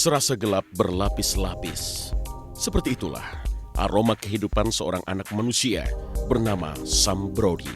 Serasa gelap berlapis-lapis. Seperti itulah aroma kehidupan seorang anak manusia bernama Sam Brody.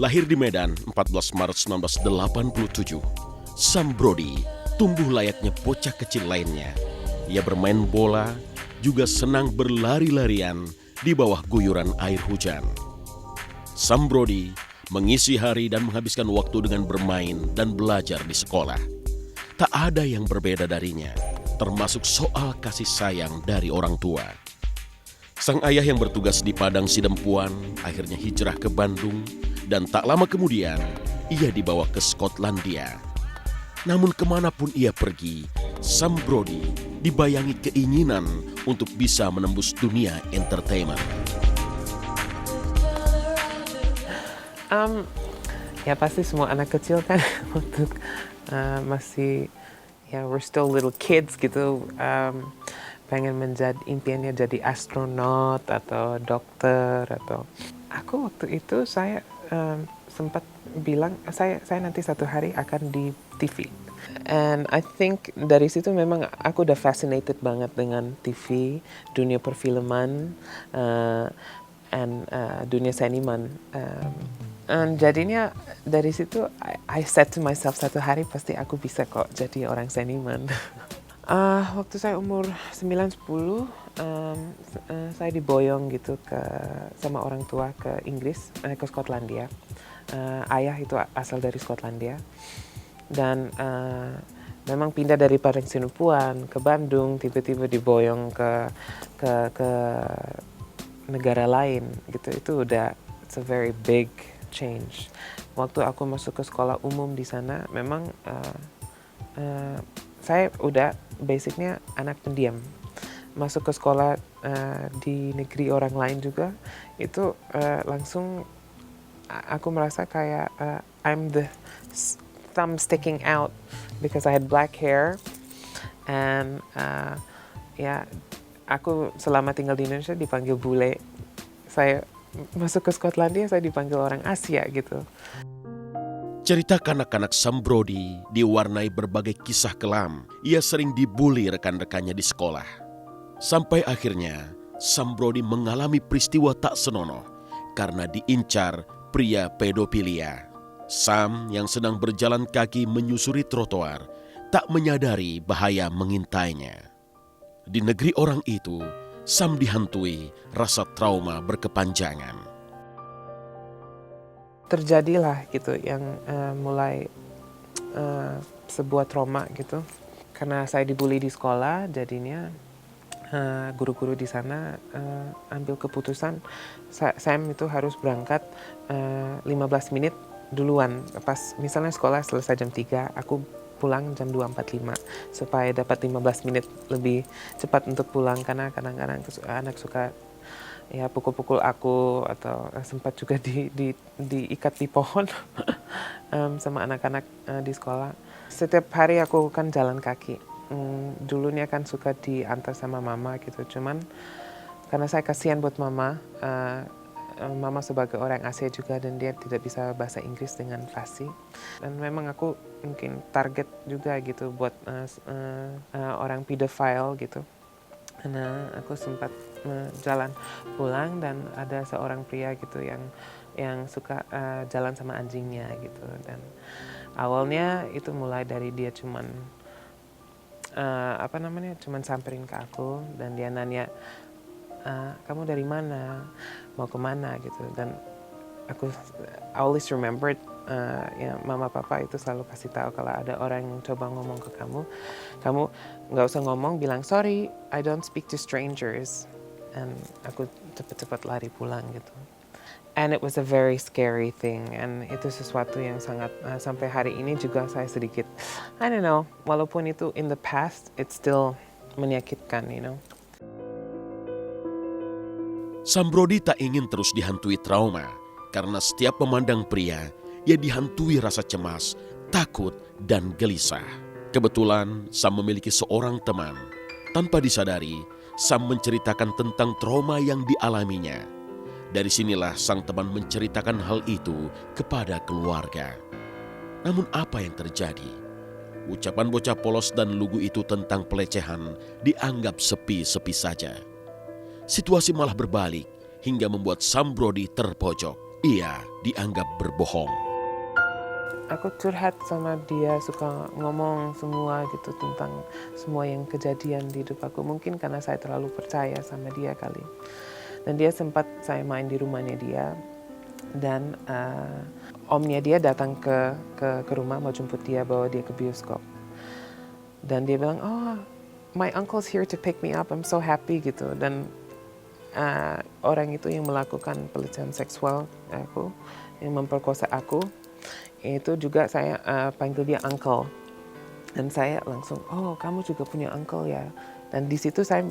Lahir di Medan 14 Maret 1987, Sam Brody tumbuh layaknya bocah kecil lainnya. Ia bermain bola, juga senang berlari-larian di bawah guyuran air hujan. Sam Brody mengisi hari dan menghabiskan waktu dengan bermain dan belajar di sekolah. Tak ada yang berbeda darinya, termasuk soal kasih sayang dari orang tua. Sang ayah yang bertugas di Padang Sidempuan akhirnya hijrah ke Bandung dan tak lama kemudian ia dibawa ke Skotlandia. Namun kemanapun ia pergi, Sam Brody dibayangi keinginan untuk bisa menembus dunia entertainment. Ya pasti semua anak kecil kan untuk masih we're still little kids gitu, pengen impiannya jadi astronot atau dokter atau aku waktu itu saya sempat bilang saya nanti satu hari akan di TV. And I think dari situ memang aku udah fascinated banget dengan TV, dunia perfilman, dunia seniman. Jadinya dari situ I said to myself satu hari pasti aku bisa kok jadi orang seniman. Waktu saya umur 9-10, saya diboyong gitu sama orang tua ke Inggris, ke Skotlandia. Ayah itu asal dari Skotlandia. Dan memang pindah dari Padang Sidempuan ke Bandung, tiba-tiba diboyong ke negara lain gitu. Itu udah it's a very big change. Waktu aku masuk ke sekolah umum di sana, memang saya udah basicnya anak pendiam. Masuk ke sekolah di negeri orang lain juga, itu langsung aku merasa kayak I'm the thumb sticking out because I had black hair. And aku selama tinggal di Indonesia dipanggil bule. Saya masuk ke Skotlandia, saya dipanggil orang Asia gitu. Cerita kanak-kanak Sam Brody diwarnai berbagai kisah kelam. Ia sering dibuli rekan-rekannya di sekolah. Sampai akhirnya Sam Brody mengalami peristiwa tak senonoh karena diincar pria pedofilia. Sam yang sedang berjalan kaki menyusuri trotoar tak menyadari bahaya mengintainya. Di negeri orang itu, Sam dihantui rasa trauma berkepanjangan. Terjadilah gitu yang mulai sebuah trauma gitu. Karena saya dibully di sekolah, jadinya guru-guru di sana ambil keputusan Sam itu harus berangkat 15 menit duluan. Pas misalnya sekolah selesai jam 3, aku pulang jam 2.45 supaya dapat 15 menit lebih cepat untuk pulang, karena kadang-kadang anak suka pukul-pukul aku atau sempat juga diikat di pohon sama anak-anak di sekolah. Setiap hari aku kan jalan kaki. Dulunya kan suka diantar sama mama gitu, cuman karena saya kasihan buat mama. Mama sebagai orang Asia juga dan dia tidak bisa bahasa Inggris dengan fasih. Dan memang aku mungkin target juga gitu buat orang pedophile gitu. Karena aku sempat jalan pulang dan ada seorang pria gitu yang suka jalan sama anjingnya gitu. Dan awalnya itu mulai dari dia cuman samperin ke aku dan dia nanya, kamu dari mana, mau kemana gitu. Dan aku always remembered mama papa itu selalu kasih tahu kalau ada orang yang coba ngomong ke kamu nggak usah ngomong, bilang sorry, I don't speak to strangers. And aku cepat-cepat lari pulang gitu. And it was a very scary thing, and itu sesuatu yang sangat sampai hari ini juga saya sedikit I don't know, walaupun itu in the past, it's still menyakitkan, you know. Sam Brody tak ingin terus dihantui trauma, karena setiap memandang pria, ia dihantui rasa cemas, takut, dan gelisah. Kebetulan, Sam memiliki seorang teman. Tanpa disadari, Sam menceritakan tentang trauma yang dialaminya. Dari sinilah sang teman menceritakan hal itu kepada keluarga. Namun apa yang terjadi? Ucapan bocah polos dan lugu itu tentang pelecehan dianggap sepi-sepi saja. Situasi malah berbalik hingga membuat Sam Brody terpojok. Ia dianggap berbohong. Aku curhat sama dia, suka ngomong semua gitu tentang semua yang kejadian di hidup aku. Mungkin karena saya terlalu percaya sama dia kali. Dan dia sempat saya main di rumahnya dia. Dan omnya dia datang ke rumah mau jemput dia, bawa dia ke bioskop. Dan dia bilang, oh my uncle's here to pick me up, I'm so happy gitu. Dan orang itu yang melakukan pelecehan seksual aku, yang memperkosa aku, itu juga saya panggil dia uncle. Dan saya langsung, oh kamu juga punya uncle ya. Dan di situ saya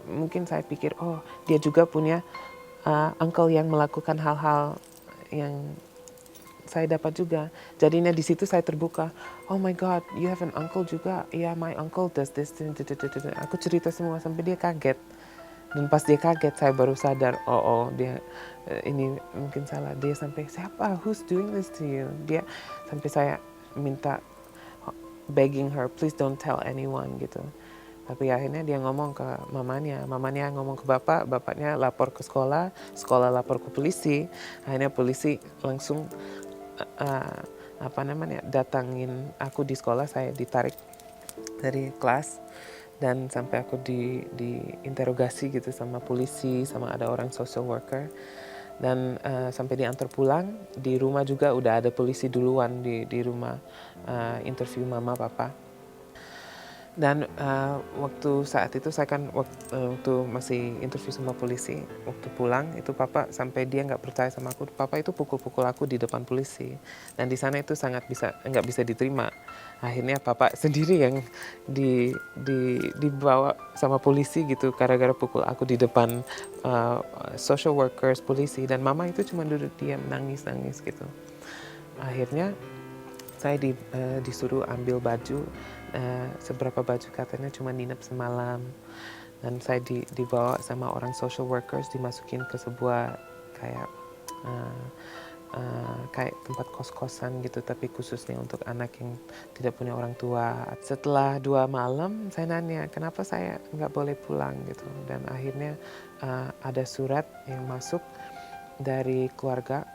mungkin saya pikir, oh dia juga punya uncle yang melakukan hal-hal yang saya dapat juga. Jadinya di situ saya terbuka. Oh my God, you have an uncle juga. Yeah, my uncle does this. Aku cerita semua sampai dia kaget. Dan pas dia kaget, saya baru sadar, oh dia ini mungkin salah. Dia sampai, siapa? Who's doing this to you? Dia sampai saya minta, begging her, please don't tell anyone gitu. Tapi akhirnya dia ngomong ke mamanya ngomong ke bapaknya lapor ke sekolah lapor ke polisi. Akhirnya polisi langsung datangin aku di sekolah, saya ditarik dari kelas. Dan sampai aku diinterogasi gitu sama polisi, sama ada orang social worker. Dan sampai diantar pulang, di rumah juga udah ada polisi duluan di rumah interview mama papa. Dan waktu saat itu saya kan waktu masih interview sama polisi, waktu pulang itu papa sampai dia nggak percaya sama aku, papa itu pukul-pukul aku di depan polisi. Dan di sana itu sangat nggak bisa diterima. Akhirnya papa sendiri yang dibawa sama polisi gitu, gara-gara pukul aku di depan social workers, polisi. Dan mama itu cuma duduk diam, nangis gitu. Akhirnya saya disuruh ambil baju, seberapa baju katanya cuma nginep semalam. Dan saya dibawa sama orang social workers, dimasukin ke sebuah kayak tempat kos-kosan gitu, tapi khususnya untuk anak yang tidak punya orang tua. Setelah 2 malam, saya nanya kenapa saya nggak boleh pulang gitu. Dan akhirnya ada surat yang masuk dari keluarga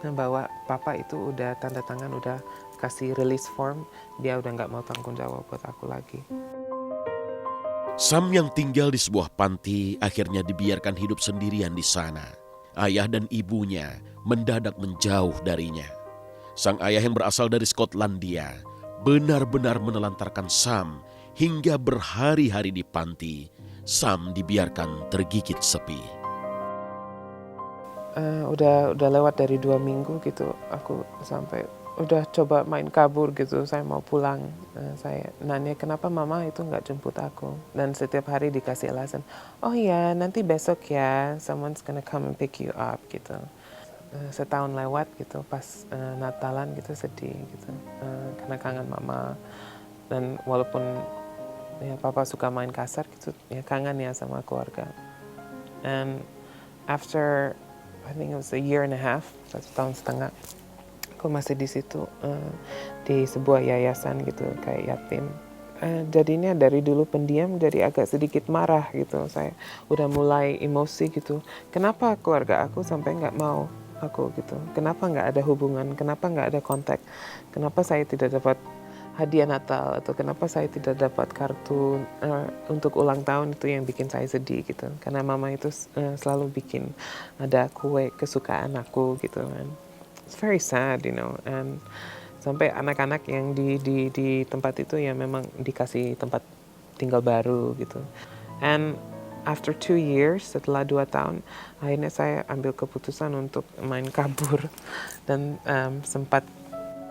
bahwa papa itu udah tanda tangan, udah kasih release form, dia udah nggak mau tanggung jawab buat aku lagi. Sam yang tinggal di sebuah panti akhirnya dibiarkan hidup sendirian di sana. Ayah dan ibunya mendadak menjauh darinya. Sang ayah yang berasal dari Skotlandia benar-benar menelantarkan Sam hingga berhari-hari di panti. Sam dibiarkan tergigit sepi. Udah lewat dari 2 minggu gitu, aku sampai udah coba main kabur gitu, saya mau pulang. Saya nanya kenapa mama itu nggak jemput aku, dan setiap hari dikasih alasan, oh ya nanti besok ya, someone's gonna come and pick you up gitu. Setahun lewat gitu, pas Natalan gitu sedih gitu, karena kangen mama. Dan walaupun ya papa suka main kasar gitu, ya kangen ya sama keluarga. And after I think it was 1.5 years, 1,5 tahun, aku masih di situ di sebuah yayasan gitu kayak yatim. Jadinya dari dulu pendiam jadi agak sedikit marah gitu. Saya udah mulai emosi gitu. Kenapa keluarga aku sampai nggak mau aku gitu? Kenapa nggak ada hubungan? Kenapa nggak ada kontak? Kenapa saya tidak dapat hadiah Natal, atau kenapa saya tidak dapat kartu untuk ulang tahun? Itu yang bikin saya sedih gitu, karena mama itu selalu bikin ada kue kesukaan aku gitu kan. It's very sad, you know. And sampai anak-anak yang di tempat itu ya memang dikasih tempat tinggal baru gitu. And after 2 years, setelah 2 tahun, akhirnya saya ambil keputusan untuk main kabur. Dan sempat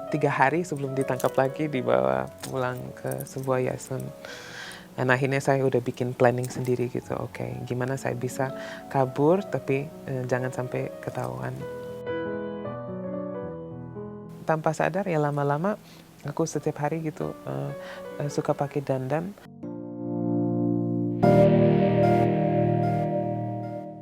3 hari sebelum ditangkap lagi dibawa pulang ke sebuah yayasan. Dan akhirnya saya udah bikin planning sendiri gitu. Oke, gimana saya bisa kabur tapi jangan sampai ketahuan. Tanpa sadar ya lama-lama aku setiap hari gitu suka pakai dandan.